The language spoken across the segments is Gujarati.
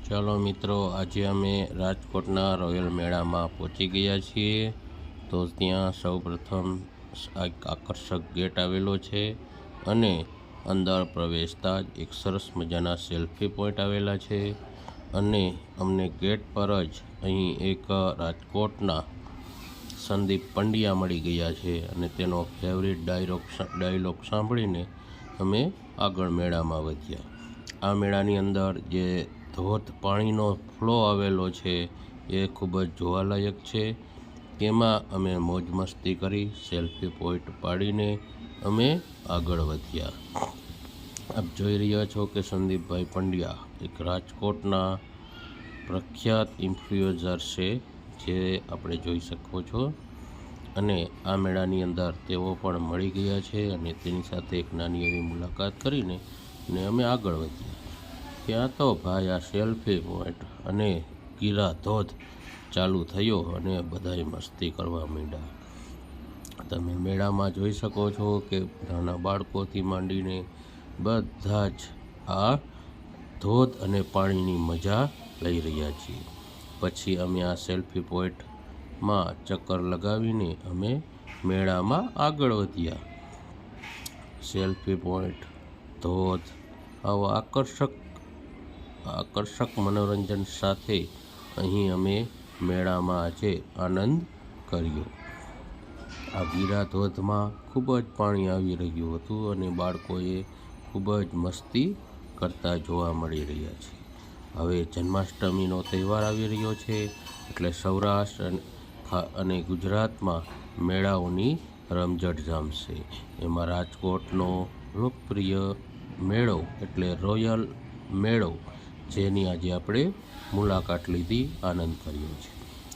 ચાલો મિત્રો, આજે અમે રાજકોટના રોયલ મેળામાં પહોંચી ગયા છીએ. તો ત્યાં સૌપ્રથમ એક આકર્ષક ગેટ આવેલો છે અને અંદર પ્રવેશતા જ એક સરસ મજાના સેલ્ફી પોઈન્ટ આવેલા છે. અને અમને ગેટ પર જ અહીં એક રાજકોટના સંદીપ પંડ્યા મળી ગયા છે અને તેનો ફેવરિટ ડાયલોગ સાંભળીને અમે આગળ મેળામાં વધ્યા. આ મેળાની અંદર જે ધોધ પાણીનો ફ્લો આવેલો છે એ ખૂબ જ જોવાલાયક છે. તેમાં અમે મોજ મસ્તી કરી, સેલ્ફી પોઈન્ટ પાડીને અમે આગળ વધ્યા. આપ જોઈ રહ્યા છો કે સંદીપભાઈ પંડ્યા એક રાજકોટના પ્રખ્યાત ઇન્ફ્લુએન્સર છે, જે આપણે જોઈ શકો છો. અને આ મેળાની અંદર તેઓ પણ મળી ગયા છે અને તેની સાથે એક નાની એવી મુલાકાત કરીને ને અમે આગળ વધ્યા. ત્યાં તો ભાઈ આ સેલ્ફી પોઈન્ટ અને ગીરા ધોધ ચાલુ થયો અને બધાય મસ્તી કરવા માંડ્યા. તમે મેળામાં જોઈ શકો છો કે નાના બાળકોથી માંડીને બધા જ આ ધોધ અને પાણીની મજા લઈ રહ્યા છીએ. પછી અમે આ સેલ્ફી પોઈન્ટમાં ચક્કર લગાવીને અમે મેળામાં આગળ વધ્યા. સેલ્ફી પોઈન્ટ, ધોધ, આવા આકર્ષક મનોરંજન સાથે અહીં અમે મેળામાં આજે આનંદ કર્યો. આ ગીરા ધોધમાં ખૂબ જ પાણી આવી રહ્યું હતું અને બાળકોએ ખૂબ જ મસ્તી કરતા જોવા મળી રહ્યા છે. હવે જન્માષ્ટમીનો તહેવાર આવી રહ્યો છે એટલે સૌરાષ્ટ્ર અને ગુજરાતમાં મેળાઓની રમઝટ જામશે. એમાં રાજકોટનો લોકપ્રિય મેળો એટલે રોયલ મેળો, જેની આજે આપણે મુલાકાત લીધી, આનંદ કર્યો છે.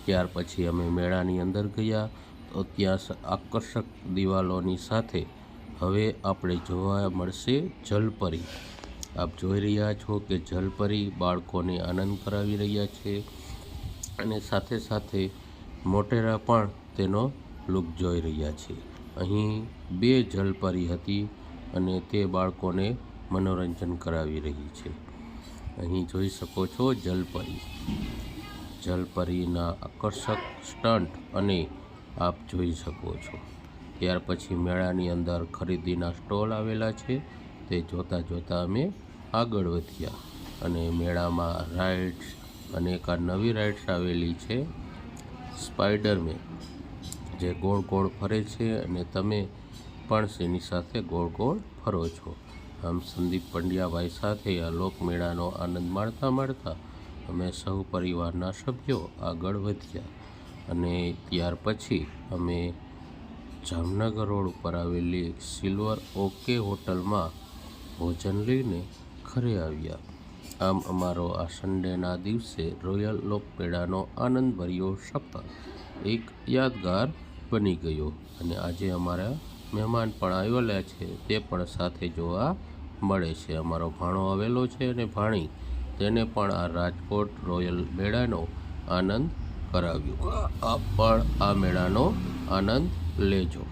ત્યાર પછી અમે મેળાની અંદર ગયા તો ત્યાં આકર્ષક દિવાલોની સાથે હવે આપણે જોવા મળશે જલપરી. આપ જોઈ રહ્યા છો કે જલપરી બાળકોને આનંદ કરાવી રહ્યા છે અને સાથે સાથે મોટેરા પણ તેનો લુક જોઈ રહ્યા છે. અહીં 2 જલપરી હતી અને તે બાળકોને મનોરંજન કરાવી રહી છે. અહીં જોઈ શકો છો જલપરીના આકર્ષક સ્ટન્ટ અને આપ જોઈ શકો છો. ત્યાર પછી મેળાની અંદર ખરીદીના સ્ટોલ આવેલા છે, તે જોતાં જોતાં અમે આગળ વધ્યા. અને મેળામાં રાઇડ્સ અને એક આ નવી રાઇડ્સ આવેલી છે, સ્પાઈડરમેન, જે ગોળ ગોળ ફરે છે અને તમે પણ તેની સાથે ગોળ ગોળ ફરો છો. આમ સંદીપ પંડ્યાભાઈ સાથે આ લોકમેળાનો આનંદ માણતા અમે સૌ પરિવારના સભ્યો આગળ વધ્યા. અને ત્યાર પછી અમે જામનગર રોડ ઉપર આવેલી સિલ્વર ઓકે હોટલમાં ભોજન લઈને ઘરે આવ્યા. આમ અમારો આ સન્ડેના દિવસે રોયલ લોકમેળાનો આનંદભર્યો સફર એક યાદગાર બની ગયો. અને આજે અમારા મહેમાન પણ આવેલા છે, તે પણ સાથે જોવા મળે છે. અમારો ભાણો આવેલો છે અને ભાણી, તેને પણ આ રાજકોટ રોયલ મેળાનો આનંદ કરાવ્યો. આપ પણ આ મેળાનો આનંદ લેજો.